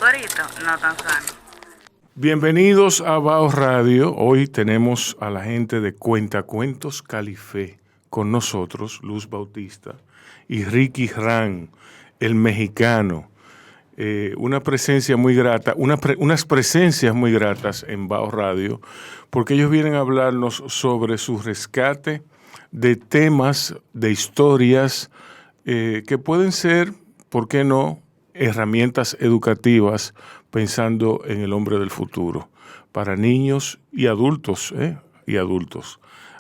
corito no tan sano. Bienvenidos a Bao Radio. Hoy tenemos a la gente de Cuentacuentos Califé con nosotros, Luz Bautista y Ricky Ran, el mexicano. Una presencia muy grata, unas presencias muy gratas en Bao Radio, porque ellos vienen a hablarnos sobre su rescate de temas, de historias que pueden ser, ¿por qué no?, herramientas educativas pensando en el hombre del futuro, para niños y adultos,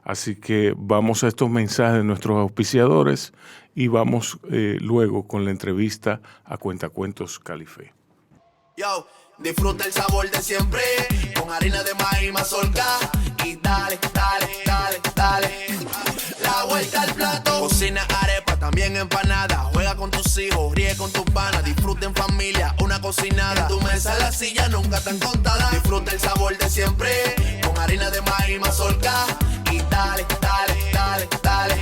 Así que vamos a estos mensajes de nuestros auspiciadores y vamos luego con la entrevista a Cuentacuentos Califé. Yo, disfruta el sabor de siempre, con harina de maíz mazorca y dale, dale, dale, dale. La vuelta al plato, cocina arepa, también empanada. Juega con tus hijos, ríe con tus panas, disfruta en familia, una cocinada. En tu mesa la silla nunca tan contada. Disfruta el sabor de siempre, con harina de maíz mazorca y dale, dale, dale, dale.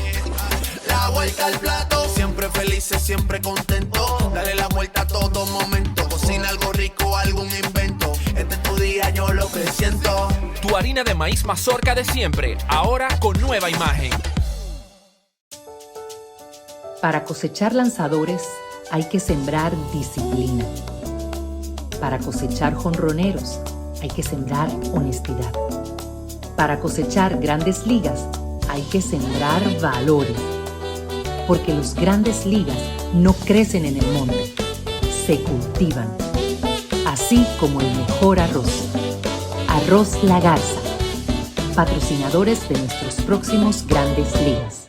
La vuelta al plato, siempre felices, siempre contento. Dale la vuelta a todo momento. Cocina algo rico, algún invento. Este es tu día, yo lo que siento. Tu harina de maíz mazorca de siempre, ahora con nueva imagen. Para cosechar lanzadores hay que sembrar disciplina. Para cosechar jonroneros hay que sembrar honestidad. Para cosechar grandes ligas hay que sembrar valores. Porque los grandes ligas no crecen en el monte, se cultivan. Así como el mejor arroz. Arroz La Garza, patrocinadores de nuestros próximos grandes ligas.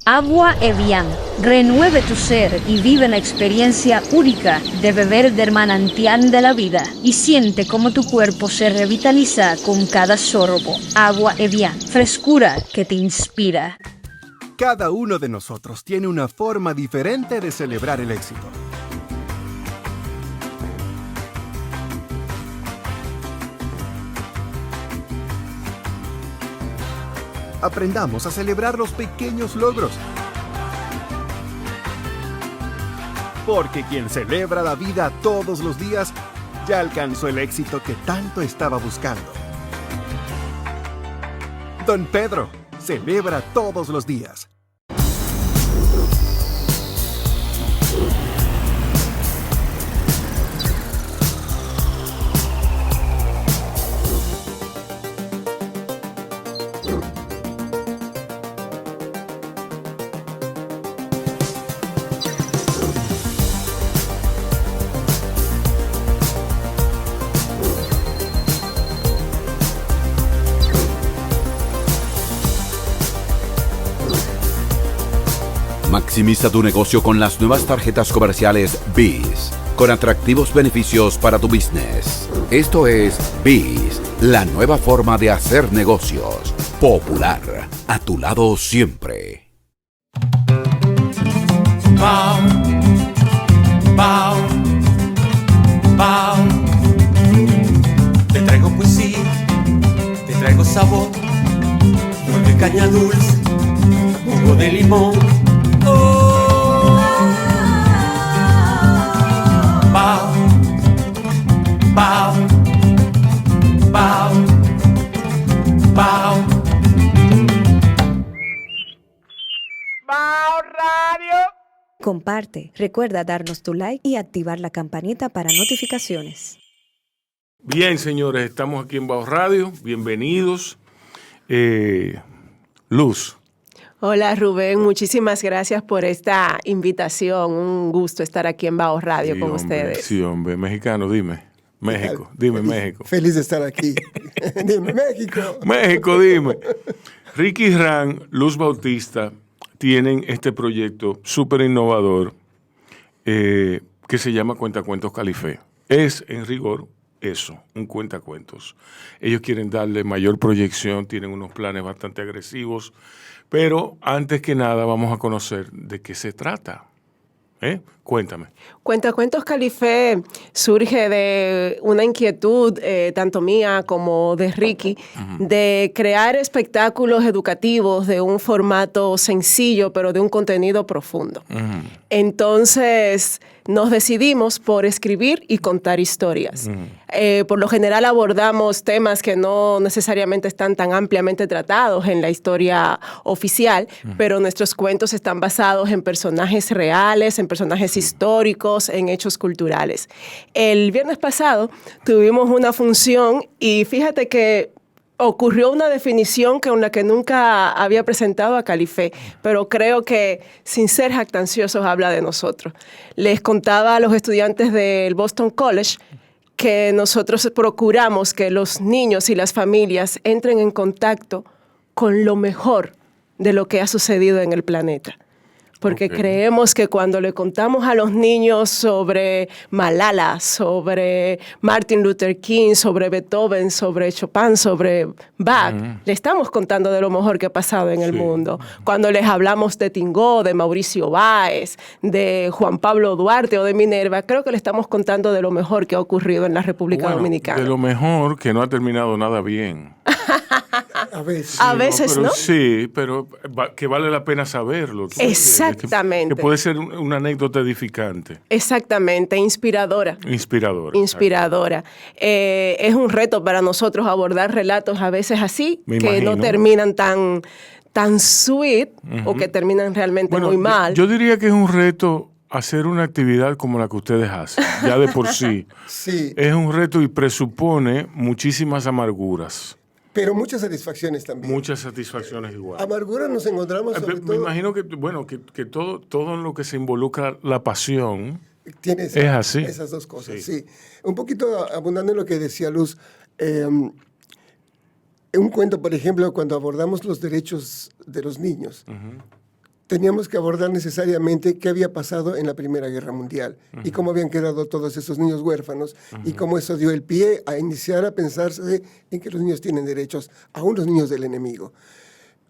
Agua Evian. Renueve tu ser y vive la experiencia única de beber del manantial de la vida y siente cómo tu cuerpo se revitaliza con cada sorbo. Agua Evian. Frescura que te inspira. Cada uno de nosotros tiene una forma diferente de celebrar el éxito. Aprendamos a celebrar los pequeños logros. Porque quien celebra la vida todos los días ya alcanzó el éxito que tanto estaba buscando. Don Pedro celebra todos los días. Maximiza tu negocio con las nuevas tarjetas comerciales BIS, con atractivos beneficios para tu business. Esto es BIS, la nueva forma de hacer negocios. Popular, a tu lado siempre. Bao, bao, bao. Te traigo poesía, te traigo sabor, flor de caña dulce, jugo de limón. Bao, bao, bao, bao. Bao Radio. Comparte, recuerda darnos tu like y activar la campanita para notificaciones. Bien, señores, estamos aquí en Bao Radio. Bienvenidos. Luz. Hola Rubén, muchísimas gracias por esta invitación. Un gusto estar aquí en Bao Radio Sí, con hombre, ustedes. Sí, hombre. Mexicano, dime. México, dime México. Feliz de estar aquí. Dime México. México, dime. Ricky Ran, Luz Bautista tienen este proyecto súper innovador que se llama Cuentacuentos Califé. Es, en rigor, eso, un cuentacuentos. Ellos quieren darle mayor proyección, tienen unos planes bastante agresivos, pero antes que nada vamos a conocer de qué se trata. Cuéntame. Cuentacuentos Califé surge de una inquietud, tanto mía como de Ricky, de crear espectáculos educativos de un formato sencillo, pero de un contenido profundo. Entonces, nos decidimos por escribir y contar historias. Por lo general abordamos temas que no necesariamente están tan ampliamente tratados en la historia oficial, pero nuestros cuentos están basados en personajes reales, en personajes históricos, en hechos culturales. El viernes pasado tuvimos una función y fíjate que ocurrió una definición con la que nunca había presentado a Califé, pero creo que, sin ser jactanciosos, habla de nosotros. Les contaba a los estudiantes del Boston College que nosotros procuramos que los niños y las familias entren en contacto con lo mejor de lo que ha sucedido en el planeta. Porque creemos que cuando le contamos a los niños sobre Malala, sobre Martin Luther King, sobre Beethoven, sobre Chopin, sobre Bach, le estamos contando de lo mejor que ha pasado en el mundo. Cuando les hablamos de Tingó, de Mauricio Báez, de Juan Pablo Duarte o de Minerva, creo que le estamos contando de lo mejor que ha ocurrido en la República Dominicana. De lo mejor que no ha terminado nada bien. A veces. A veces, ¿no? Sí, pero que vale la pena saberlo. Exactamente. Que puede ser una anécdota edificante. Exactamente, inspiradora. Inspiradora. Es un reto para nosotros abordar relatos a veces así, Me que imagino. no terminan tan sweet o que terminan realmente muy mal. Yo diría que es un reto hacer una actividad como la que ustedes hacen, ya de por sí. Sí. Es un reto y presupone muchísimas amarguras. Pero muchas satisfacciones también. Muchas satisfacciones igual. Amargura nos encontramos sobre Me todo... imagino que todo en lo que se involucra la pasión Tiene es así. esas dos cosas, sí. Un poquito abundando en lo que decía Luz, un cuento, por ejemplo, cuando abordamos los derechos de los niños, teníamos que abordar necesariamente qué había pasado en la Primera Guerra Mundial y cómo habían quedado todos esos niños huérfanos y cómo eso dio el pie a iniciar a pensarse en que los niños tienen derechos, aún los niños del enemigo.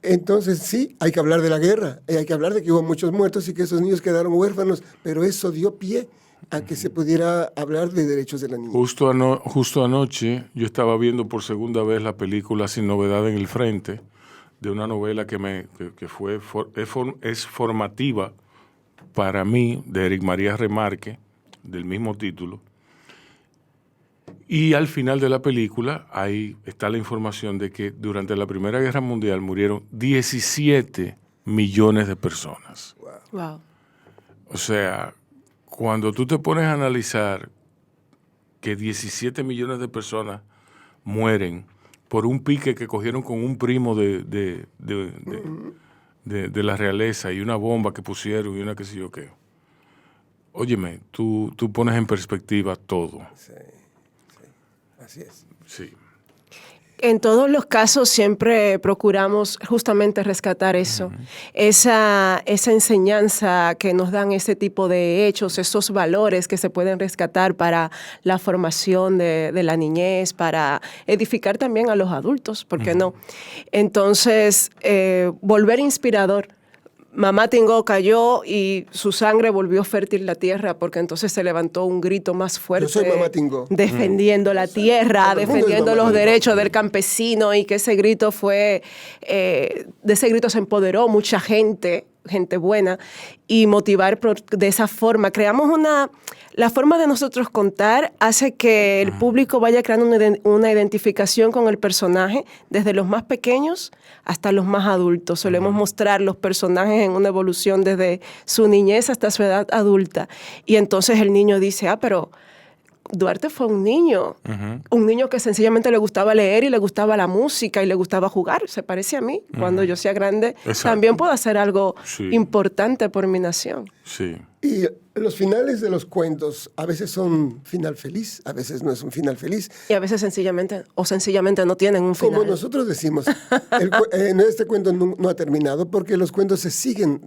Entonces, sí, hay que hablar de la guerra, hay que hablar de que hubo muchos muertos y que esos niños quedaron huérfanos, pero eso dio pie a que se pudiera hablar de derechos de la niña. Justo anoche yo estaba viendo por segunda vez la película Sin Novedad en el Frente, de una novela que es formativa para mí, de Eric María Remarque, del mismo título. Y al final de la película ahí está la información de que durante la Primera Guerra Mundial murieron 17 millones de personas. Wow. O sea, cuando tú te pones a analizar que 17 millones de personas mueren por un pique que cogieron con un primo de la realeza y una bomba que pusieron y una qué sé yo qué. Óyeme, tú pones en perspectiva todo. Sí, así es. Sí. En todos los casos siempre procuramos justamente rescatar eso, esa enseñanza que nos dan este tipo de hechos, esos valores que se pueden rescatar para la formación de la niñez, para edificar también a los adultos, ¿por qué no? Entonces, volver inspirador. Mamá Tingó cayó y su sangre volvió fértil la tierra porque entonces se levantó un grito más fuerte. Yo soy Mamá Tingó. Defendiendo la tierra, defendiendo los derechos del campesino y que ese grito de ese grito se empoderó mucha gente buena y motivar de esa forma. Creamos la forma de nosotros contar hace que el público vaya creando una identificación con el personaje desde los más pequeños hasta los más adultos. Solemos mostrar los personajes en una evolución desde su niñez hasta su edad adulta. Y entonces el niño dice, pero Duarte fue un niño que sencillamente le gustaba leer y le gustaba la música y le gustaba jugar. Se parece a mí. Cuando yo sea grande, también puedo hacer algo importante por mi nación. Sí. Y los finales de los cuentos a veces son final feliz, a veces no es un final feliz. Y a veces sencillamente no tienen un final. Como nosotros decimos, este cuento no ha terminado porque los cuentos se siguen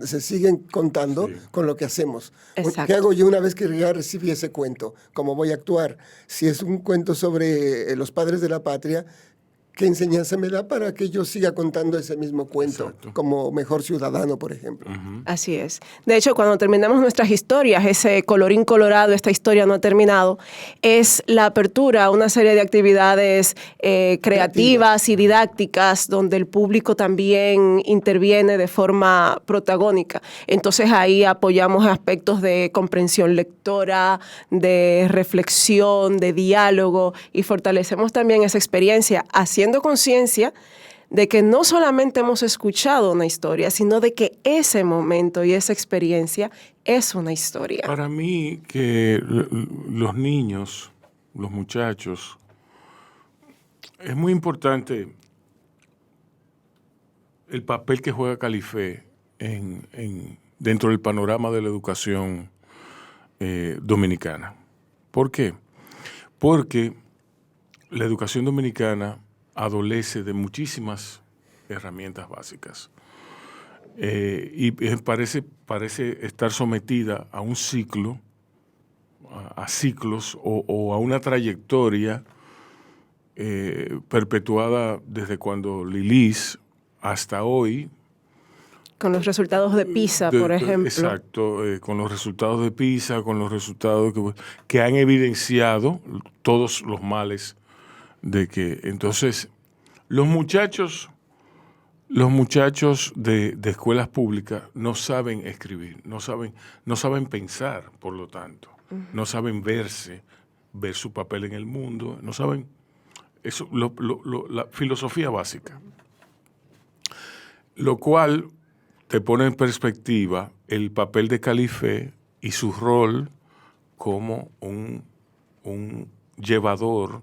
contando con lo que hacemos. Exacto. ¿Qué hago yo una vez que ya recibí ese cuento? ¿Cómo voy a actuar? Si es un cuento sobre los padres de la patria, qué enseñanza me da para que yo siga contando ese mismo cuento como mejor ciudadano, por ejemplo. Así es. De hecho, cuando terminamos nuestras historias, ese colorín colorado, esta historia no ha terminado, es la apertura a una serie de actividades creativas y didácticas donde el público también interviene de forma protagónica. Entonces ahí apoyamos aspectos de comprensión lectora, de reflexión, de diálogo y fortalecemos también esa experiencia haciendo conciencia de que no solamente hemos escuchado una historia, sino de que ese momento y esa experiencia es una historia. Para mí, que los niños, los muchachos, es muy importante el papel que juega Califé dentro del panorama de la educación dominicana. ¿Por qué? Porque la educación dominicana adolece de muchísimas herramientas básicas y parece estar sometida a un ciclo, a ciclos o a una trayectoria perpetuada desde cuando Lilis hasta hoy. Con los resultados de PISA, por ejemplo. Exacto, con los resultados de PISA, con los resultados que han evidenciado todos los males de que entonces los muchachos de escuelas públicas no saben escribir, no saben pensar, por lo tanto, no saben ver su papel en el mundo, no saben eso, la filosofía básica, lo cual te pone en perspectiva el papel de Califé y su rol como un llevador,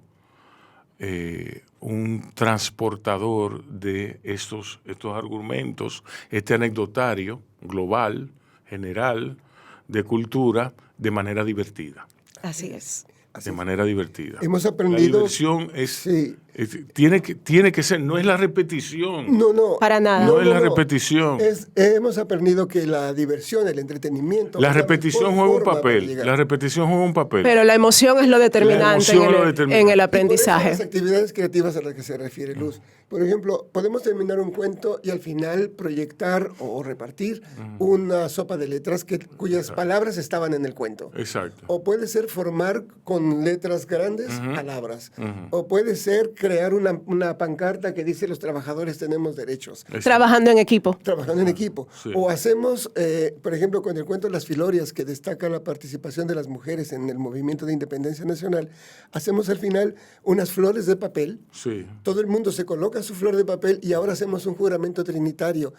un transportador de estos argumentos, este anecdotario global, general, de cultura, de manera divertida. Así es. De manera divertida. Hemos aprendido. La diversión tiene que ser, no es la repetición. No. Para nada. No es la repetición. Hemos aprendido que la diversión, el entretenimiento. La repetición juega un papel. La repetición juega un papel. Pero la emoción es lo determinante en el aprendizaje. Las actividades creativas a las que se refiere Luz. Por ejemplo, podemos terminar un cuento y al final proyectar o repartir una sopa de letras cuyas palabras estaban en el cuento. Exacto. O puede ser formar con letras grandes palabras. O puede ser crear una pancarta que dice los trabajadores tenemos derechos. Trabajando en equipo. Trabajando en equipo. Sí. O hacemos, por ejemplo, con el cuento Las Filorias, que destaca la participación de las mujeres en el movimiento de independencia nacional, hacemos al final unas flores de papel. Sí. Todo el mundo se coloca su flor de papel y ahora hacemos un juramento trinitario.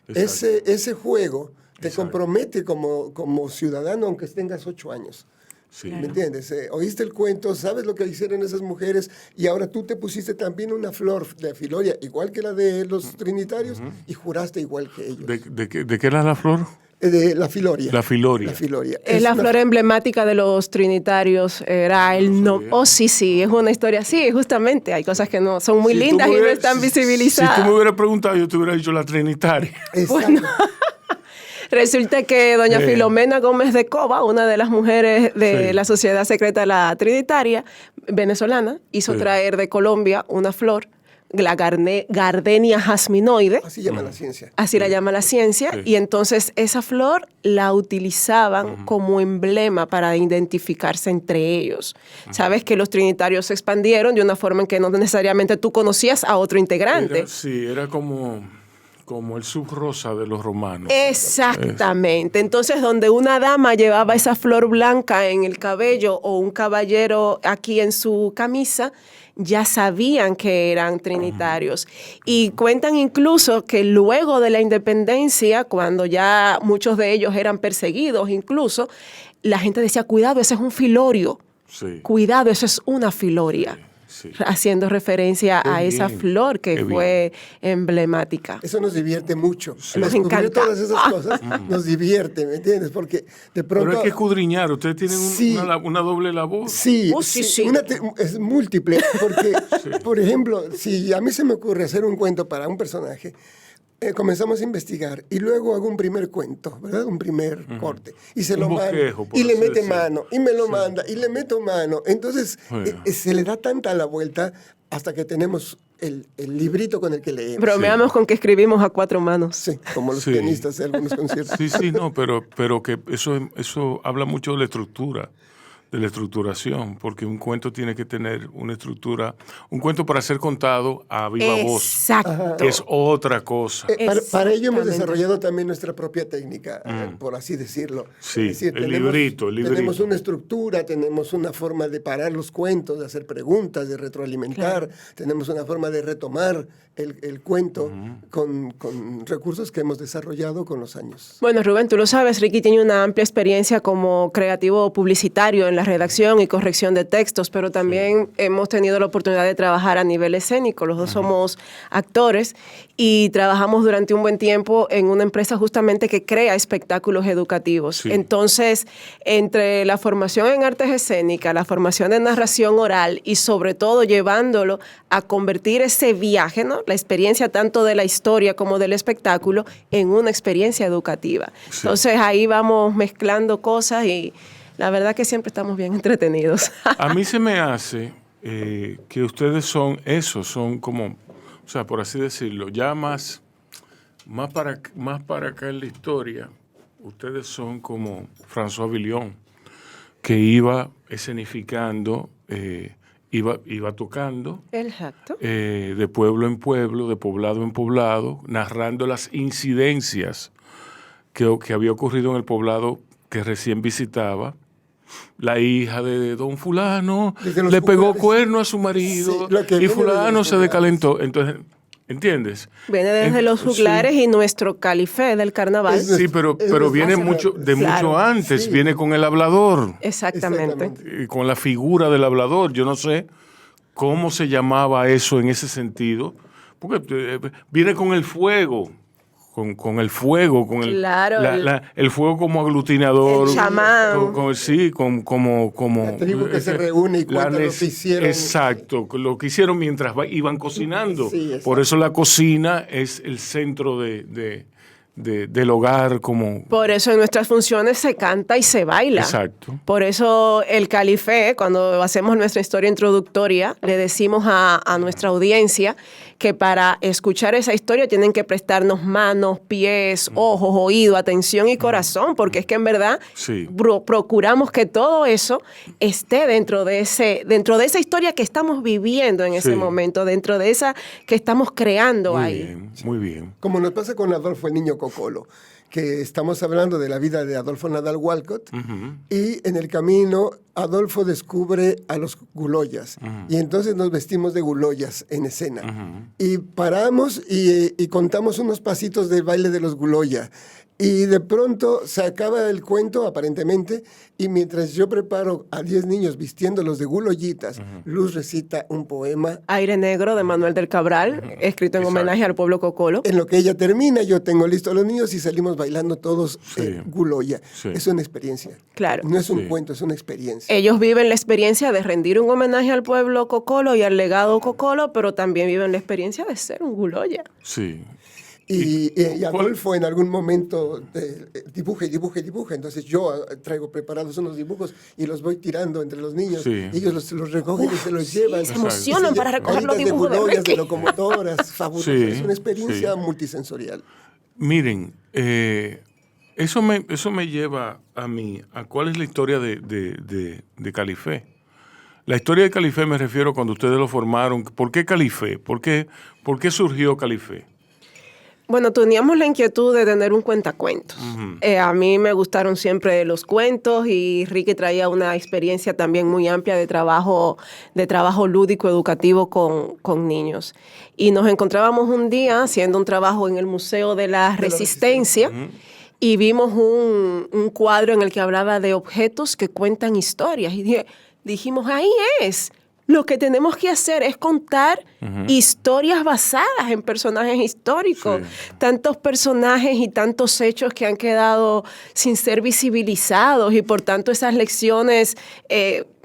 Ese juego te compromete como ciudadano, aunque tengas 8 años. Sí. ¿Me entiendes? Oíste el cuento, sabes lo que hicieron esas mujeres y ahora tú te pusiste también una flor de filoria, igual que la de los trinitarios, y juraste igual que ellos. ¿De qué era la flor? De la filoria. La filoria. La filoria. Es la flor emblemática de los trinitarios. Era el no. Oh, sí, es una historia. Sí, justamente. Hay cosas que no son muy lindas y no están visibilizadas. Si tú me hubieras preguntado, yo te hubiera dicho la trinitaria. Exacto. Bueno. Resulta que doña Filomena Gómez de Cova, una de las mujeres de la Sociedad Secreta La Trinitaria, venezolana, hizo traer de Colombia una flor, la Gardenia jasminoide. Así llama la ciencia. Así la llama la ciencia. Sí. Y entonces esa flor la utilizaban como emblema para identificarse entre ellos. Sabes que los trinitarios se expandieron de una forma en que no necesariamente tú conocías a otro integrante. Era como el subrosa de los romanos. Exactamente. Entonces, donde una dama llevaba esa flor blanca en el cabello o un caballero aquí en su camisa, ya sabían que eran trinitarios. Y cuentan incluso que luego de la independencia, cuando ya muchos de ellos eran perseguidos incluso, la gente decía, cuidado, ese es un filorio. Sí. Cuidado, eso es una filoria. Sí. Haciendo referencia a esa flor que fue emblemática. Eso nos divierte mucho. Sí. Nos encanta. Todas esas cosas nos divierte, ¿me entiendes? Porque de pronto... Pero hay que escudriñar. Ustedes tienen una doble labor. Sí. Es múltiple. Porque, por ejemplo, si a mí se me ocurre hacer un cuento para un personaje, comenzamos a investigar y luego hago un primer cuento, ¿verdad? Un primer corte. Y se lo mando. Y le mete mano. Y me lo manda. Y le meto mano. Entonces, se le da tanta la vuelta hasta que tenemos el librito con el que leemos. Bromeamos con que escribimos a 4 manos. Sí, como los pianistas de algunos conciertos. Sí, no, pero que eso habla mucho de la estructura, de la estructuración, porque un cuento tiene que tener una estructura, un cuento para ser contado a viva voz. Exacto. Es otra cosa. Para ello hemos desarrollado también nuestra propia técnica, por así decirlo. Sí, es decir, el librito. Tenemos una estructura, tenemos una forma de parar los cuentos, de hacer preguntas, de retroalimentar, tenemos una forma de retomar el cuento con recursos que hemos desarrollado con los años. Bueno, Rubén, tú lo sabes, Ricky tiene una amplia experiencia como creativo publicitario en la redacción y corrección de textos, pero también hemos tenido la oportunidad de trabajar a nivel escénico. Los dos somos actores y trabajamos durante un buen tiempo en una empresa justamente que crea espectáculos educativos. Sí. Entonces, entre la formación en artes escénicas, la formación en narración oral y sobre todo llevándolo a convertir ese viaje, ¿no?, la experiencia tanto de la historia como del espectáculo en una experiencia educativa. Sí. Entonces, ahí vamos mezclando cosas y la verdad que siempre estamos bien entretenidos. A mí se me hace que ustedes son como, o sea, por así decirlo, ya más para acá en la historia, ustedes son como François Villon, que iba escenificando, iba tocando de pueblo en pueblo, de poblado en poblado, narrando las incidencias que había ocurrido en el poblado que recién visitaba. La hija de don fulano le pegó cuerno a su marido y fulano se decalentó. Entonces, ¿entiendes? Viene desde los juglares y nuestro califé del carnaval. Sí, pero viene mucho antes. Sí. Viene con el hablador. Exactamente. Y con la figura del hablador. Yo no sé cómo se llamaba eso en ese sentido. Porque viene con el fuego. Con el fuego, con el fuego como aglutinador. El chamán. Como la tribu que se reúne y cuenta lo que hicieron. Exacto, lo que hicieron mientras iban cocinando. Sí, por eso la cocina es el centro del hogar. Por eso en nuestras funciones se canta y se baila. Exacto. Por eso el califé, cuando hacemos nuestra historia introductoria, le decimos a nuestra audiencia que para escuchar esa historia tienen que prestarnos manos, pies, ojos, oído, atención y corazón, porque es que en verdad procuramos que todo eso esté dentro de esa historia que estamos viviendo en ese momento, dentro de esa que estamos creando ahí. Muy bien. Como nos pasa con Adolfo el Niño Cocolo, que estamos hablando de la vida de Adolfo Nadal Walcott, y en el camino Adolfo descubre a los guloyas, y entonces nos vestimos de guloyas en escena, y paramos y contamos unos pasitos del baile de los guloya, y de pronto se acaba el cuento, aparentemente, y mientras yo preparo a 10 niños vistiéndolos de guloyitas, Luz recita un poema. Aire Negro, de Manuel del Cabral, escrito en homenaje al pueblo cocolo. En lo que ella termina, yo tengo listo a los niños y salimos bailando todos guloya. Sí. Es una experiencia. Claro. No es un cuento, es una experiencia. Ellos viven la experiencia de rendir un homenaje al pueblo cocolo y al legado cocolo, pero también viven la experiencia de ser un guloya. Sí. Y Adolfo en algún momento dibuja. Entonces yo traigo preparados unos dibujos y los voy tirando entre los niños. Sí. Ellos los recogen y se los llevan. Se emocionan para recoger los dibujos de gulollas, de locomotoras, fabuloso. Sí, es una experiencia multisensorial. Miren, eso me lleva a mí a cuál es la historia de Califé. La historia de Califé me refiero cuando ustedes lo formaron. ¿Por qué Califé? ¿Por qué surgió Califé? Bueno, teníamos la inquietud de tener un cuentacuentos. A mí me gustaron siempre los cuentos y Ricky traía una experiencia también muy amplia de trabajo lúdico, educativo con niños. Y nos encontrábamos un día haciendo un trabajo en el Museo de la Resistencia y vimos un cuadro en el que hablaba de objetos que cuentan historias. Y dijimos, ahí es. Lo que tenemos que hacer es contar historias basadas en personajes históricos. Sí. Tantos personajes y tantos hechos que han quedado sin ser visibilizados y por tanto esas lecciones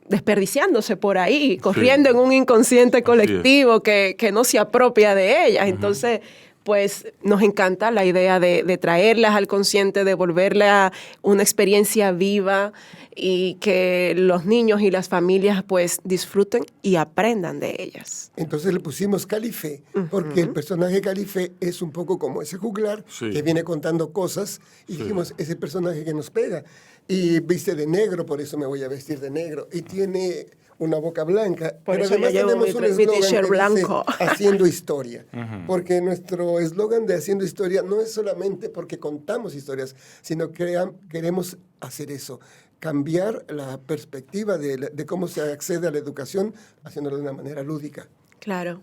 desperdiciándose por ahí, corriendo en un inconsciente colectivo que no se apropia de ellas. Entonces, pues nos encanta la idea de traerlas al consciente, de volverla una experiencia viva y que los niños y las familias pues disfruten y aprendan de ellas. Entonces le pusimos Calife, porque el personaje Calife es un poco como ese juglar que viene contando cosas y dijimos, ese personaje que nos pega. Y viste de negro, por eso me voy a vestir de negro. Y tiene una boca blanca. Por pero eso además yo llevo tenemos un mi eslogan t-shirt que blanco. dice, haciendo historia. Porque nuestro eslogan de haciendo historia no es solamente porque contamos historias, sino que queremos hacer eso. Cambiar la perspectiva de cómo se accede a la educación haciéndolo de una manera lúdica. Claro.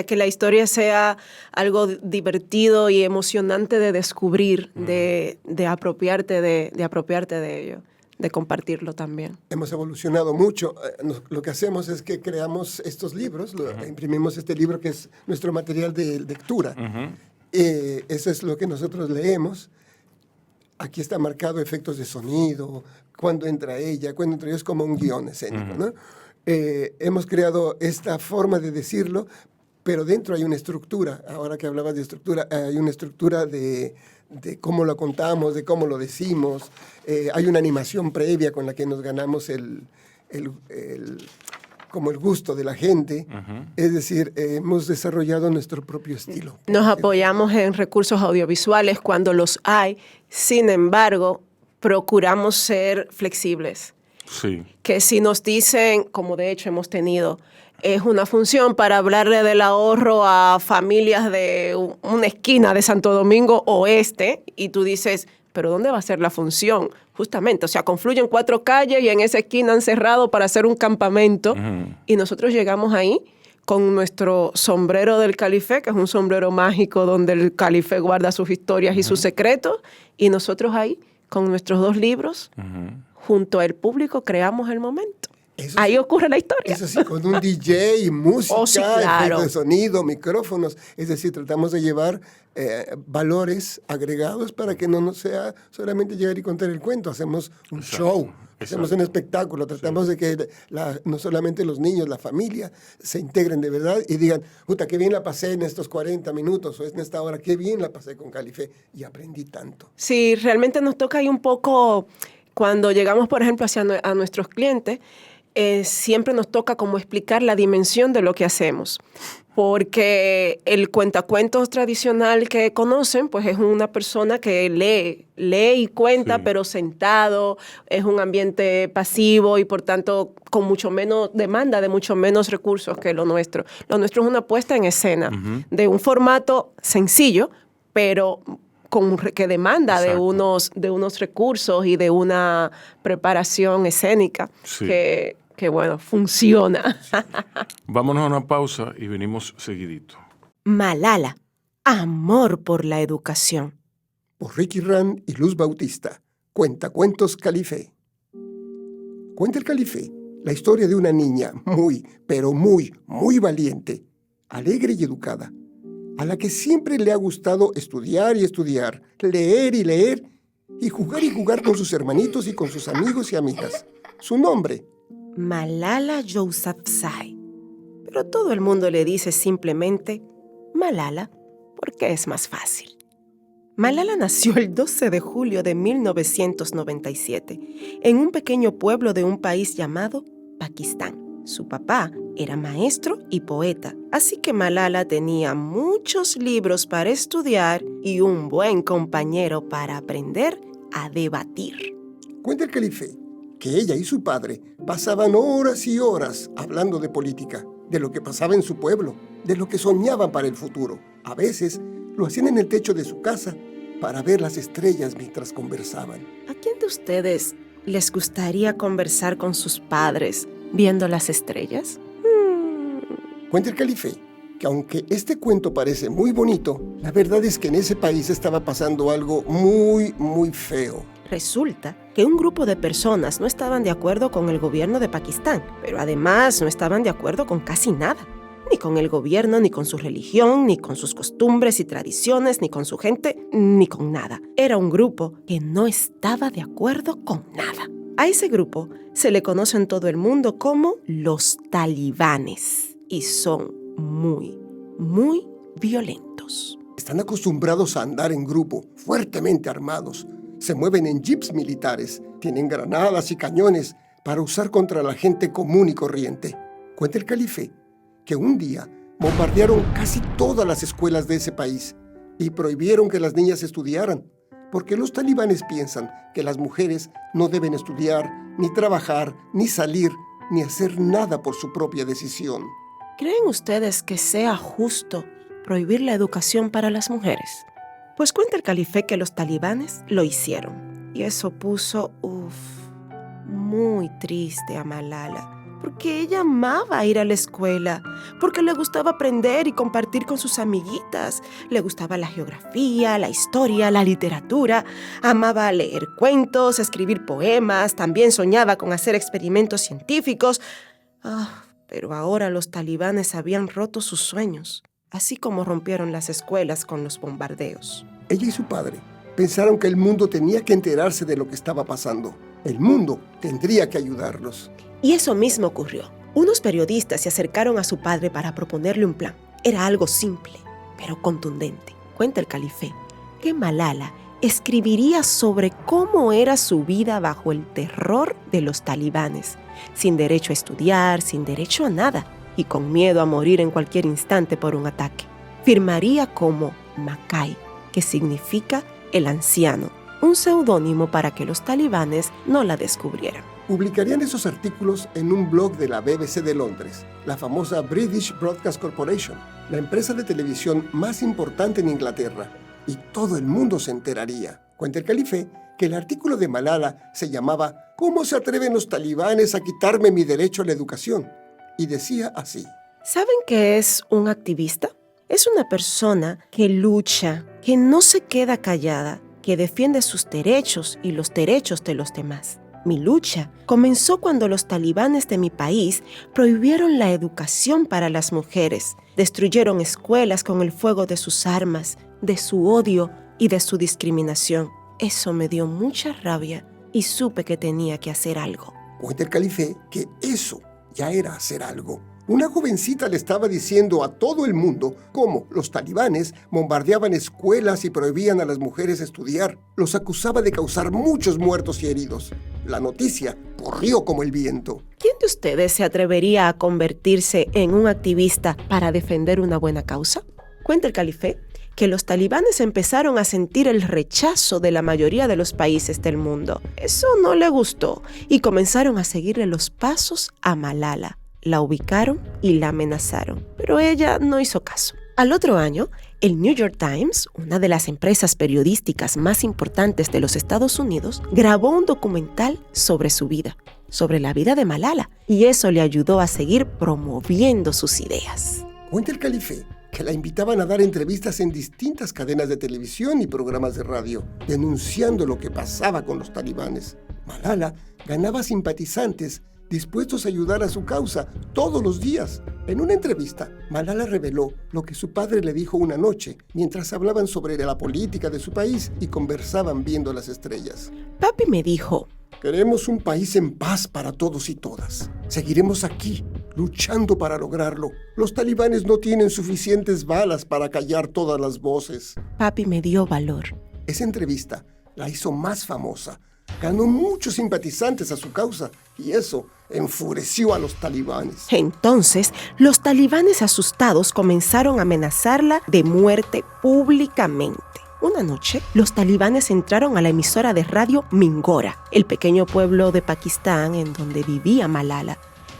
Que la historia sea algo divertido y emocionante de descubrir, de apropiarte de ello, de compartirlo también. Hemos evolucionado mucho. Lo que hacemos es que creamos estos libros, imprimimos este libro que es nuestro material de lectura. Eso es lo que nosotros leemos. Aquí está marcado efectos de sonido, cuando entra ella, cuando entra ella, es como un guión escénico, ¿no? Hemos creado esta forma de decirlo, pero dentro hay una estructura. Ahora que hablabas de estructura, hay una estructura de cómo lo contamos, de cómo lo decimos. Hay una animación previa con la que nos ganamos como el gusto de la gente. Es decir, hemos desarrollado nuestro propio estilo. Nos apoyamos en recursos audiovisuales cuando los hay. Sin embargo, procuramos ser flexibles. Sí. Que si nos dicen, como de hecho hemos tenido, es una función para hablarle del ahorro a familias de una esquina de Santo Domingo Oeste, y tú dices, ¿pero dónde va a ser la función? Justamente, o sea, confluyen 4 calles y en esa esquina han cerrado para hacer un campamento, y nosotros llegamos ahí con nuestro sombrero del Calife, que es un sombrero mágico donde el Calife guarda sus historias y sus secretos, y nosotros ahí, con nuestros 2 libros, junto al público, creamos el momento. Ahí ocurre la historia. Eso sí, con un DJ, música, sí, claro. efectos de sonido, micrófonos. Es decir, tratamos de llevar valores agregados para que no nos sea solamente llegar y contar el cuento. Hacemos un show, hacemos un espectáculo. Tratamos de que no solamente los niños, la familia, se integren de verdad y digan, puta, qué bien la pasé en estos 40 minutos o en esta hora, qué bien la pasé con Calife y aprendí tanto. Sí, realmente nos toca ahí un poco, cuando llegamos, por ejemplo, a nuestros clientes, siempre nos toca como explicar la dimensión de lo que hacemos. Porque el cuentacuentos tradicional que conocen, pues es una persona que lee y cuenta, pero sentado, es un ambiente pasivo y por tanto con mucho menos demanda, de mucho menos recursos que lo nuestro. Lo nuestro es una puesta en escena de un formato sencillo, pero que demanda de unos recursos y de una preparación escénica que bueno, funciona. Vámonos a una pausa y venimos seguidito. Malala, amor por la educación. Por Ricky Ran y Luz Bautista. Cuentacuentos Calife. Cuenta el Calife la historia de una niña muy, pero muy, muy valiente, alegre y educada, a la que siempre le ha gustado estudiar y estudiar, leer y leer, y jugar con sus hermanitos y con sus amigos y amigas. Su nombre, Malala Yousafzai. Pero todo el mundo le dice simplemente Malala porque es más fácil. Malala nació el 12 de julio de 1997 en un pequeño pueblo de un país llamado Pakistán. Su papá era maestro y poeta, así que Malala tenía muchos libros para estudiar y un buen compañero para aprender a debatir. Cuenta el Calife que ella y su padre pasaban horas y horas hablando de política, de lo que pasaba en su pueblo, de lo que soñaban para el futuro. A veces lo hacían en el techo de su casa para ver las estrellas mientras conversaban. ¿A quién de ustedes les gustaría conversar con sus padres viendo las estrellas? Cuenta el Calife que aunque este cuento parece muy bonito, la verdad es que en ese país estaba pasando algo muy, muy feo. Resulta que un grupo de personas no estaban de acuerdo con el gobierno de Pakistán, pero además no estaban de acuerdo con casi nada. Ni con el gobierno, ni con su religión, ni con sus costumbres y tradiciones, ni con su gente, ni con nada. Era un grupo que no estaba de acuerdo con nada. A ese grupo se le conoce en todo el mundo como los talibanes y son muy, muy violentos. Están acostumbrados a andar en grupo, fuertemente armados. Se mueven en jeeps militares, tienen granadas y cañones para usar contra la gente común y corriente. Cuenta el calife que un día bombardearon casi todas las escuelas de ese país y prohibieron que las niñas estudiaran, porque los talibanes piensan que las mujeres no deben estudiar, ni trabajar, ni salir, ni hacer nada por su propia decisión. ¿Creen ustedes que sea justo prohibir la educación para las mujeres? Pues cuenta el calife que los talibanes lo hicieron. Y eso puso, muy triste a Malala. Porque ella amaba ir a la escuela, porque le gustaba aprender y compartir con sus amiguitas. Le gustaba la geografía, la historia, la literatura. Amaba leer cuentos, escribir poemas. También soñaba con hacer experimentos científicos. Pero ahora los talibanes habían roto sus sueños, así como rompieron las escuelas con los bombardeos. Ella y su padre pensaron que el mundo tenía que enterarse de lo que estaba pasando. El mundo tendría que ayudarlos. Y eso mismo ocurrió. Unos periodistas se acercaron a su padre para proponerle un plan. Era algo simple, pero contundente. Cuenta el calife que Malala escribiría sobre cómo era su vida bajo el terror de los talibanes, sin derecho a estudiar, sin derecho a nada, y con miedo a morir en cualquier instante por un ataque. Firmaría como Mackay, que significa el anciano, un seudónimo para que los talibanes no la descubrieran. Publicarían esos artículos en un blog de la BBC de Londres, la famosa British Broadcast Corporation, la empresa de televisión más importante en Inglaterra, y todo el mundo se enteraría. Cuenta el calife que el artículo de Malala se llamaba ¿Cómo se atreven los talibanes a quitarme mi derecho a la educación? Y decía así. ¿Saben qué es un activista? Es una persona que lucha, que no se queda callada, que defiende sus derechos y los derechos de los demás. Mi lucha comenzó cuando los talibanes de mi país prohibieron la educación para las mujeres, destruyeron escuelas con el fuego de sus armas, de su odio y de su discriminación. Eso me dio mucha rabia y supe que tenía que hacer algo. Cuenta el calife que eso ya era hacer algo. Una jovencita le estaba diciendo a todo el mundo cómo los talibanes bombardeaban escuelas y prohibían a las mujeres estudiar. Los acusaba de causar muchos muertos y heridos. La noticia corrió como el viento. ¿Quién de ustedes se atrevería a convertirse en un activista para defender una buena causa? Cuenta el calife que los talibanes empezaron a sentir el rechazo de la mayoría de los países del mundo. Eso no le gustó y comenzaron a seguirle los pasos a Malala. La ubicaron y la amenazaron, pero ella no hizo caso. Al otro año, el New York Times, una de las empresas periodísticas más importantes de los Estados Unidos, grabó un documental sobre su vida, sobre la vida de Malala, y eso le ayudó a seguir promoviendo sus ideas. Cuenta el calife que la invitaban a dar entrevistas en distintas cadenas de televisión y programas de radio, denunciando lo que pasaba con los talibanes. Malala ganaba simpatizantes dispuestos a ayudar a su causa todos los días. En una entrevista, Malala reveló lo que su padre le dijo una noche, mientras hablaban sobre la política de su país y conversaban viendo las estrellas. Papi me dijo: queremos un país en paz para todos y todas. Seguiremos aquí, luchando para lograrlo. Los talibanes no tienen suficientes balas para callar todas las voces. Papi me dio valor. Esa entrevista la hizo más famosa. Ganó muchos simpatizantes a su causa y eso enfureció a los talibanes. Entonces, los talibanes asustados comenzaron a amenazarla de muerte públicamente. Una noche, los talibanes entraron a la emisora de radio Mingora, el pequeño pueblo de Pakistán en donde vivía Malala.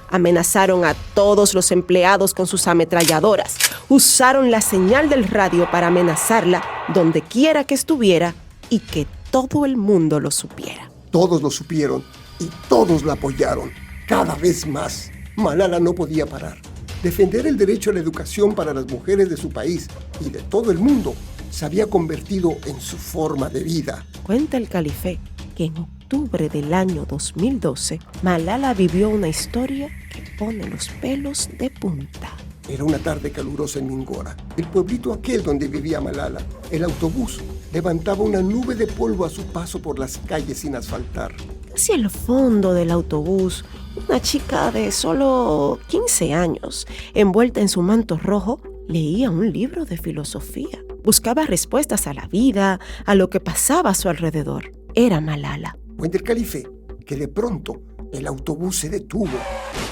Amenazaron a todos los empleados con sus ametralladoras. Usaron la señal del radio para amenazarla donde quiera que estuviera y que todo el mundo lo supiera. Todos lo supieron y todos la apoyaron. Cada vez más. Malala no podía parar. Defender el derecho a la educación para las mujeres de su país y de todo el mundo se había convertido en su forma de vida. Cuenta el calife que en octubre del año 2012, Malala vivió una historia que pone los pelos de punta. Era una tarde calurosa en Mingora, el pueblito aquel donde vivía Malala. El autobús levantaba una nube de polvo a su paso por las calles sin asfaltar. Casi al fondo del autobús, una chica de solo 15 años, envuelta en su manto rojo, leía un libro de filosofía. buscaba respuestas a la vida, a lo que pasaba a su alrededor. Era Malala. Cuenta el calife que de pronto el autobús se detuvo,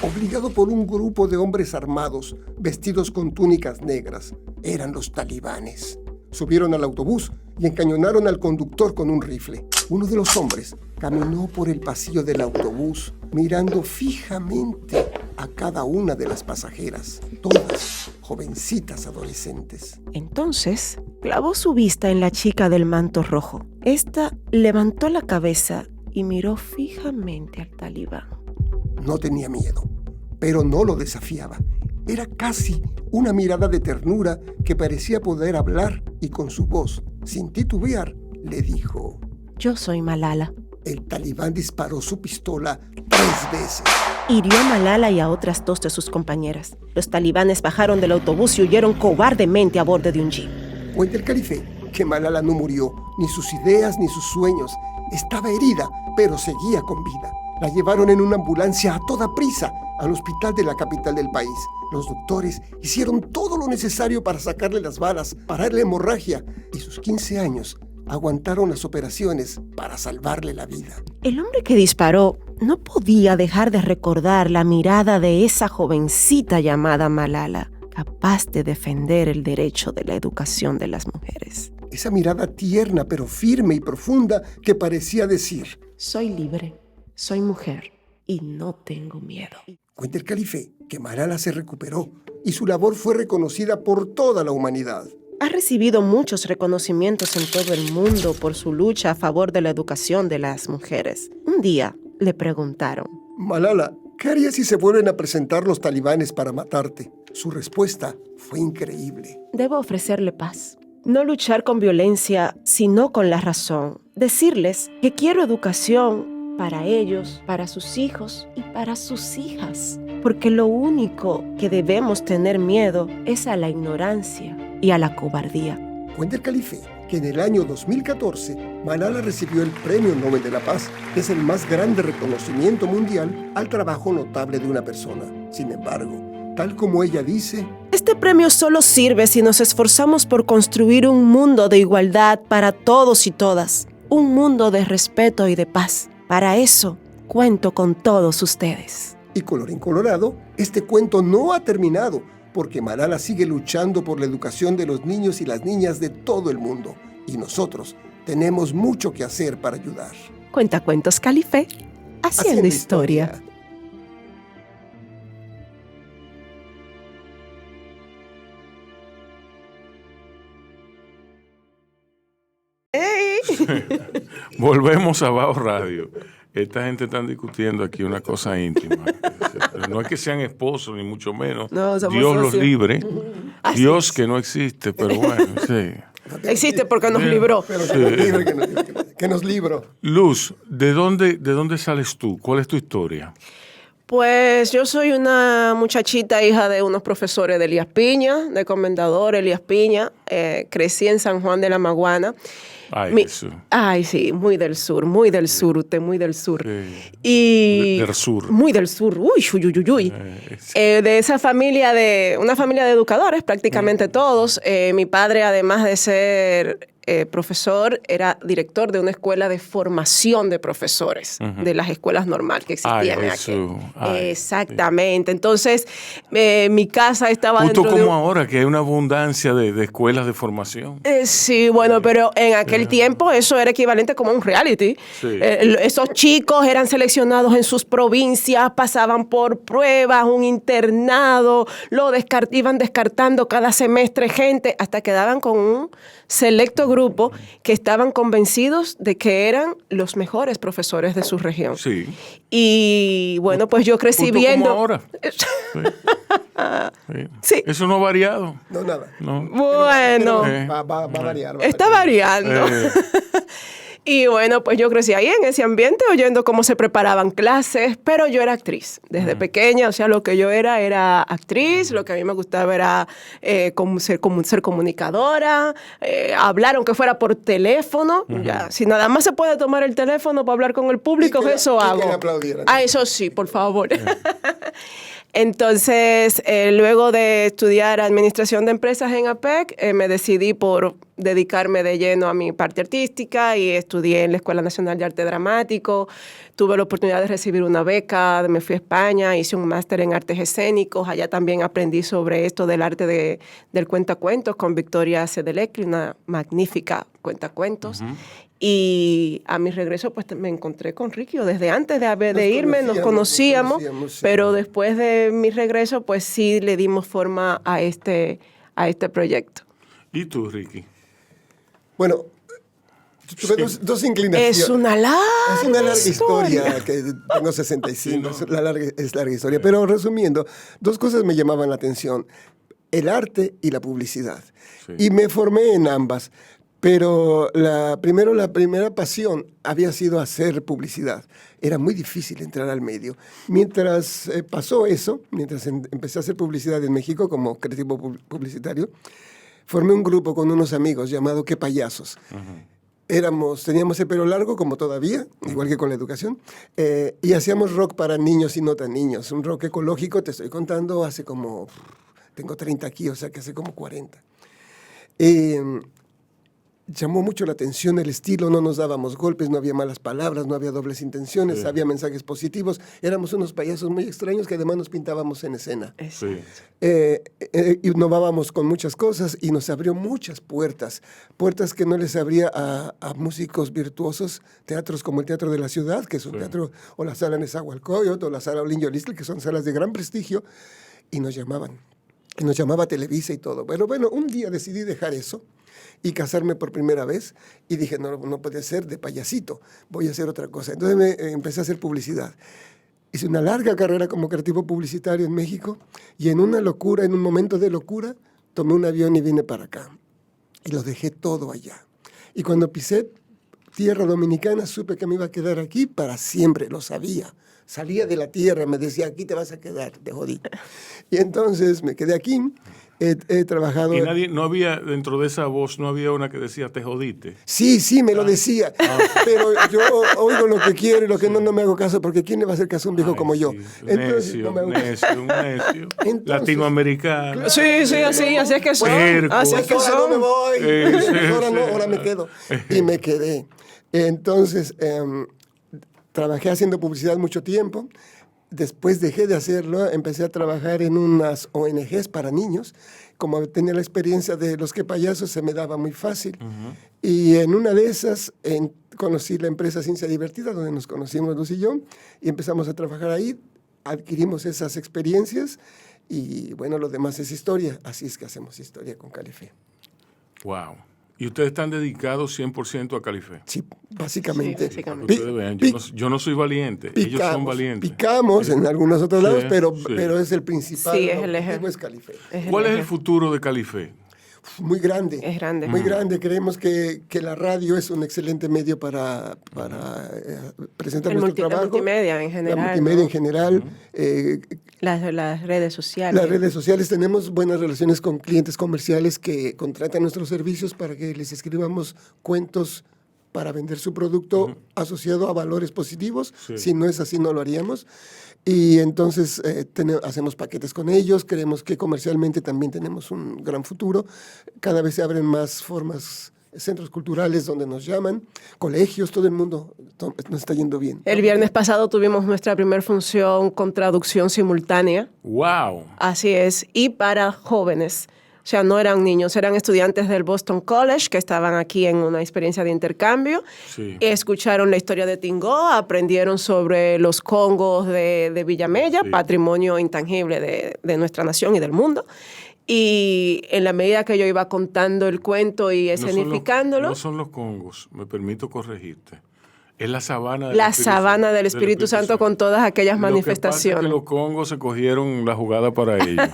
obligado por un grupo de hombres armados, vestidos con túnicas negras. Eran los talibanes. Subieron al autobús y encañonaron al conductor con un rifle. Uno de los hombres caminó por el pasillo del autobús, mirando fijamente a cada una de las pasajeras, todas jovencitas adolescentes. Entonces, clavó su vista en la chica del manto rojo. Esta levantó la cabeza y miró fijamente al talibán. No tenía miedo, pero no lo desafiaba. Era casi una mirada de ternura que parecía poder hablar y con su voz, sin titubear, le dijo: Yo soy Malala. El talibán disparó su pistola 3 veces. Hirió a Malala y a otras 2 de sus compañeras. Los talibanes bajaron del autobús y huyeron cobardemente a bordo de un jeep. Cuenta el calife que Malala no murió, ni sus ideas ni sus sueños. Estaba herida, pero seguía con vida. La llevaron en una ambulancia a toda prisa al hospital de la capital del país. Los doctores hicieron todo lo necesario para sacarle las balas, parar la hemorragia, y sus 15 años aguantaron las operaciones para salvarle la vida. El hombre que disparó no podía dejar de recordar la mirada de esa jovencita llamada Malala, capaz de defender el derecho de la educación de las mujeres. Esa mirada tierna pero firme y profunda que parecía decir: soy libre, soy mujer y no tengo miedo. Cuenta el calife que Malala se recuperó y su labor fue reconocida por toda la humanidad. Ha recibido muchos reconocimientos en todo el mundo por su lucha a favor de la educación de las mujeres. Un día le preguntaron: Malala, ¿qué harías si se vuelven a presentar los talibanes para matarte? Su respuesta fue increíble. Debo ofrecerle paz. No luchar con violencia, sino con la razón. Decirles que quiero educación para ellos, para sus hijos y para sus hijas. Porque lo único que debemos tener miedo es a la ignorancia y a la cobardía. Cuenta el calife que en el año 2014 Malala recibió el Premio Nobel de la Paz, que es el más grande reconocimiento mundial al trabajo notable de una persona. Sin embargo, tal como ella dice, este premio solo sirve si nos esforzamos por construir un mundo de igualdad para todos y todas, un mundo de respeto y de paz. Para eso, cuento con todos ustedes. Y colorín colorado, este cuento no ha terminado, porque Malala sigue luchando por la educación de los niños y las niñas de todo el mundo. Y nosotros tenemos mucho que hacer para ayudar. Cuentacuentos Calife, haciendo historia. Volvemos a Bao Radio. Esta gente está discutiendo aquí una cosa íntima. Pero no es que sean esposos, ni mucho menos. No, Dios socios. Los libre. Dios que no existe, pero bueno, sí. Existe porque nos libró. Pero que nos libre, que nos libró. Luz, ¿de dónde sales tú? ¿Cuál es tu historia? Pues yo soy una muchachita hija de unos profesores de Elías Piña, de Comendador Elías Piña. Crecí en San Juan de la Maguana. Ay, sí, muy del sur, usted muy del sur. Sí. Y del sur. Muy del sur, uy. De esa familia, una familia de educadores, prácticamente todos. Mi padre, además de ser profesor, era director de una escuela de formación de profesores, de las escuelas normales que existían en aquel. Exactamente. Sí. Entonces, mi casa estaba justo dentro como ahora, que hay una abundancia de escuelas de formación. Sí, bueno, pero en aquel tiempo eso era equivalente como a un reality. Sí. Esos chicos eran seleccionados en sus provincias, pasaban por pruebas, un internado, iban descartando cada semestre gente, hasta quedaban con un selecto grupo que estaban convencidos de que eran los mejores profesores de su región. Sí. Y bueno, pues yo crecí viendo. Como ahora. Sí. Eso no ha variado. No, nada. No. Bueno. Va a variar. Está variando. Y bueno, pues yo crecí ahí en ese ambiente oyendo cómo se preparaban clases, pero yo era actriz desde pequeña, o sea, lo que yo era actriz, lo que a mí me gustaba era ser comunicadora, hablar aunque fuera por teléfono, ya, si nada más se puede tomar el teléfono para hablar con el público, eso hago. Eso sí, por favor. Entonces, luego de estudiar administración de empresas en APEC, me decidí por dedicarme de lleno a mi parte artística y estudié en la Escuela Nacional de Arte Dramático. Tuve la oportunidad de recibir una beca, me fui a España, hice un máster en artes escénicos. Allá también aprendí sobre esto del arte del cuentacuentos con Victoria Sedelecki, una magnífica cuentacuentos. Y a mi regreso pues me encontré con Ricky. Desde antes de irme nos conocíamos, pero después de mi regreso pues sí le dimos forma a este proyecto. ¿Y tú, Ricky? Bueno, tuve dos inclinaciones. Es una larga historia, que tengo 65, sí, ¿no? Es larga historia. Pero resumiendo, dos cosas me llamaban la atención, el arte y la publicidad. Sí. Y me formé en ambas. Pero la primera pasión había sido hacer publicidad. Era muy difícil entrar al medio. Mientras pasó eso, mientras empecé a hacer publicidad en México como creativo publicitario, formé un grupo con unos amigos llamado Qué Payasos. Teníamos el pelo largo, como todavía, igual que con la educación, y hacíamos rock para niños y no tan niños. Un rock ecológico, te estoy contando, tengo 30 aquí, o sea que hace como 40. Llamó mucho la atención el estilo, no nos dábamos golpes, no había malas palabras, no había dobles intenciones, sí. Había mensajes positivos. Éramos unos payasos muy extraños que además nos pintábamos en escena. Sí. Innovábamos con muchas cosas y nos abrió muchas puertas que no les abría a músicos virtuosos, teatros como el Teatro de la Ciudad, que es un teatro, o la Sala Nezahualcóyotl, o la Sala Olin Yolistli, que son salas de gran prestigio, y nos llamaban. Y nos llamaba Televisa y todo. Bueno, un día decidí dejar eso y casarme por primera vez y dije, no puede ser de payasito, voy a hacer otra cosa. Entonces empecé a hacer publicidad. Hice una larga carrera como creativo publicitario en México y en un momento de locura, tomé un avión y vine para acá. Y lo dejé todo allá. Y cuando pisé tierra dominicana, supe que me iba a quedar aquí para siempre, lo sabía. Salía de la tierra, me decía, aquí te vas a quedar, te jodí. Y entonces me quedé aquí, he trabajado... ¿Y no había, dentro de esa voz, no había una que decía, te jodiste? Sí, me lo decía. Pero yo oigo lo que quiero y lo que no me hago caso, porque ¿quién le va a hacer caso a un viejo como yo? Entonces, un necio. Entonces, latinoamericano. Sí, así es que son. Así es que son. No me voy. Ahora me quedo. Y me quedé. Entonces... trabajé haciendo publicidad mucho tiempo, después dejé de hacerlo, empecé a trabajar en unas ONGs para niños, como tenía la experiencia de los Qué Payasos, se me daba muy fácil. Y en una de esas conocí la empresa Ciencia Divertida, donde nos conocimos Luz y yo, y empezamos a trabajar ahí, adquirimos esas experiencias, y bueno, lo demás es historia, así es que hacemos historia con Calife. Wow. ¿Y ustedes están dedicados 100% a Calife? Sí, básicamente. Sí, ustedes vean, yo no soy valiente, ellos son valientes. Picamos en algunos otros lados, pero es el principal. Sí, es el eje. Es Calife. ¿Cuál es el futuro de Calife? Muy grande. Es grande. Muy grande. Creemos que la radio es un excelente medio para presentar nuestro trabajo. La multimedia en general. La multimedia en general. Las redes sociales. Las redes sociales. Tenemos buenas relaciones con clientes comerciales que contratan nuestros servicios para que les escribamos cuentos para vender su producto asociado a valores positivos. Sí. Si no es así, no lo haríamos. Y entonces hacemos paquetes con ellos, creemos que comercialmente también tenemos un gran futuro. Cada vez se abren más formas, centros culturales donde nos llaman, colegios, todo el mundo nos está yendo bien. El viernes pasado tuvimos nuestra primera función con traducción simultánea. ¡Wow! Así es, y para jóvenes. O sea, no eran niños, eran estudiantes del Boston College que estaban aquí en una experiencia de intercambio. Sí. Escucharon la historia de Tingó, aprendieron sobre los congos de Villamella, sí. Patrimonio intangible de nuestra nación y del mundo. Y en la medida que yo iba contando el cuento y escenificándolo... No son los congos, me permito corregirte. Es la sabana del Espíritu Santo con todas aquellas manifestaciones. Lo que pasa es que los congos se cogieron la jugada para ellos.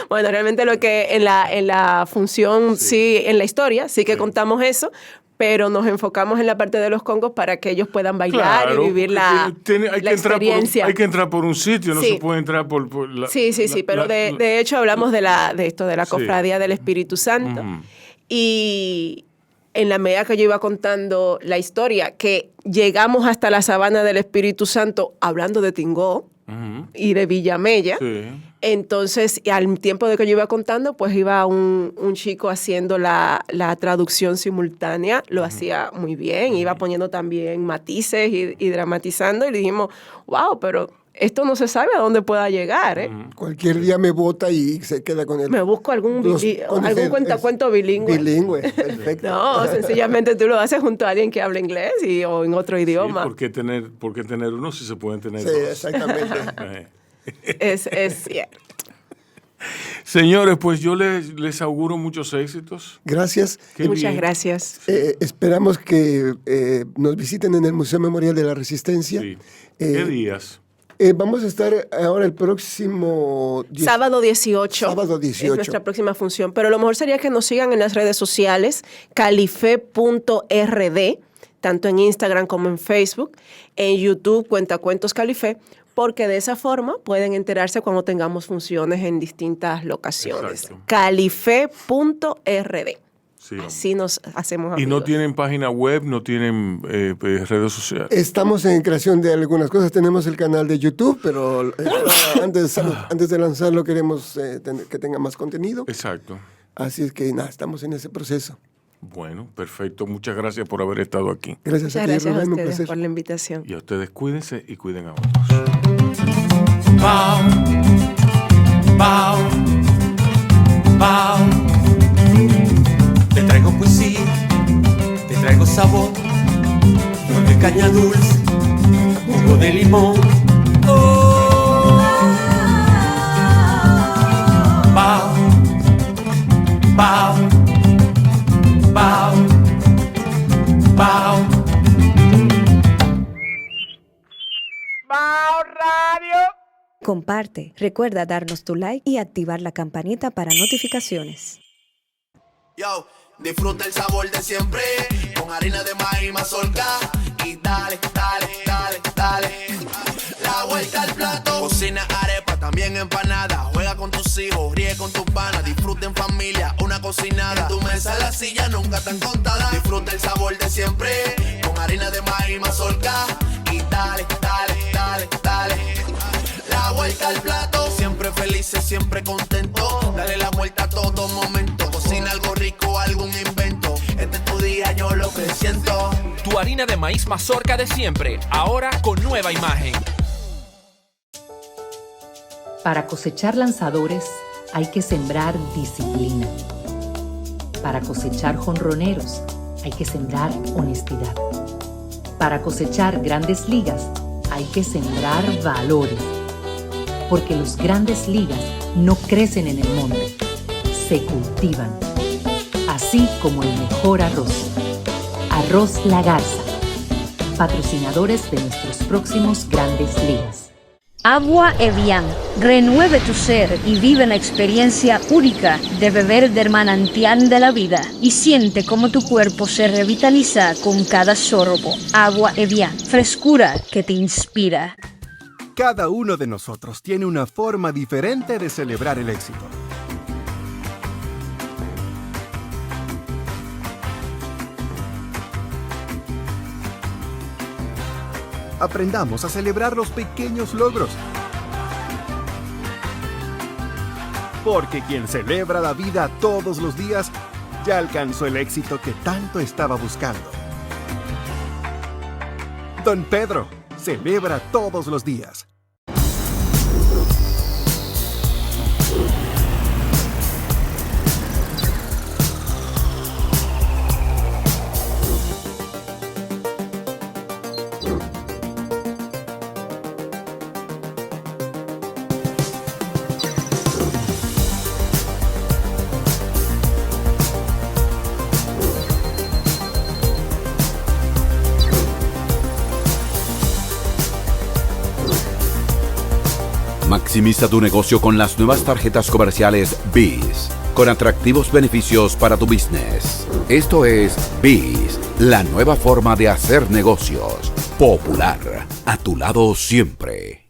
Bueno, realmente lo que en la función, sí, en la historia, sí que contamos eso, pero nos enfocamos en la parte de los congos para que ellos puedan bailar y vivir la experiencia. Hay que entrar por un sitio, no se puede entrar por la... Sí, pero de hecho hablamos de la cofradía del Espíritu Santo. Y... en la medida que yo iba contando la historia, que llegamos hasta la sabana del Espíritu Santo hablando de Tingó y de Villamella, Entonces, y al tiempo de que yo iba contando, pues iba un chico haciendo la traducción simultánea, lo hacía muy bien, iba poniendo también matices y dramatizando, y le dijimos, wow, pero esto no se sabe a dónde pueda llegar, ¿eh? Cualquier día me bota y se queda con él. Me busco algún cuentacuento bilingüe. Bilingüe, perfecto. No, sencillamente tú lo haces junto a alguien que habla inglés o en otro idioma. ¿Por qué tener uno si se pueden tener Sí, dos? exactamente. Es cierto. Señores, pues yo les auguro muchos éxitos. Gracias. Muchas gracias. Esperamos que nos visiten en el Museo Memorial de la Resistencia. Sí. ¿Qué días? Vamos a estar ahora el próximo... Sábado 18. Sábado 18. Es nuestra próxima función. Pero lo mejor sería que nos sigan en las redes sociales, calife.rd, tanto en Instagram como en Facebook, en YouTube, Cuentacuentos Calife, porque de esa forma pueden enterarse cuando tengamos funciones en distintas locaciones. Exacto. Calife.rd. Sí, así nos hacemos amigos. ¿Y no tienen página web, no tienen redes sociales? Estamos en creación de algunas cosas. Tenemos el canal de YouTube, pero antes de lanzarlo queremos que tenga más contenido. Exacto. Así es que nada, estamos en ese proceso. Bueno, perfecto. Muchas gracias por haber estado aquí. Gracias a ti, Muchas gracias Rubén, a un ustedes placer. por la invitación. Y a ustedes cuídense y cuiden a otros. Bao, bao, bao. Te traigo poesía, te traigo sabor, flor de caña dulce, jugo de limón. Oh. Bao, bao, bao, bao. Bao Radio. Comparte, recuerda darnos tu like y activar la campanita para notificaciones. Yo, disfruta el sabor de siempre, con harina de maíz mazorca, y dale, dale, dale, dale, la vuelta al plato. Cocina arepa, también empanada, juega con tus hijos, ríe con tus panas, disfruta en familia, una cocinada. En tu mesa la silla nunca tan contada. Disfruta el sabor de siempre, con harina de maíz mazorca, y dale, dale, dale, dale, la vuelta al plato. Siempre felices, siempre contento, dale la vuelta a todo momento. Cocina algo rico, algún invento, este es tu día, yo lo que siento. Tu harina de maíz mazorca de siempre, ahora con nueva imagen. Para cosechar lanzadores hay que sembrar disciplina. Para cosechar jonroneros hay que sembrar honestidad. Para cosechar grandes ligas hay que sembrar valores. Porque los grandes ligas no crecen en el monte, se cultivan. Así como el mejor arroz. Arroz La Garza, patrocinadores de nuestros próximos grandes ligas. Agua Evian. Renueve tu ser y vive la experiencia única de beber del manantial de la vida y siente cómo tu cuerpo se revitaliza con cada sorbo. Agua Evian. Frescura que te inspira. Cada uno de nosotros tiene una forma diferente de celebrar el éxito. Aprendamos a celebrar los pequeños logros. Porque quien celebra la vida todos los días ya alcanzó el éxito que tanto estaba buscando. Don Pedro celebra todos los días. Maximiza tu negocio con las nuevas tarjetas comerciales BIS, con atractivos beneficios para tu business. Esto es BIS, la nueva forma de hacer negocios. Popular, a tu lado siempre.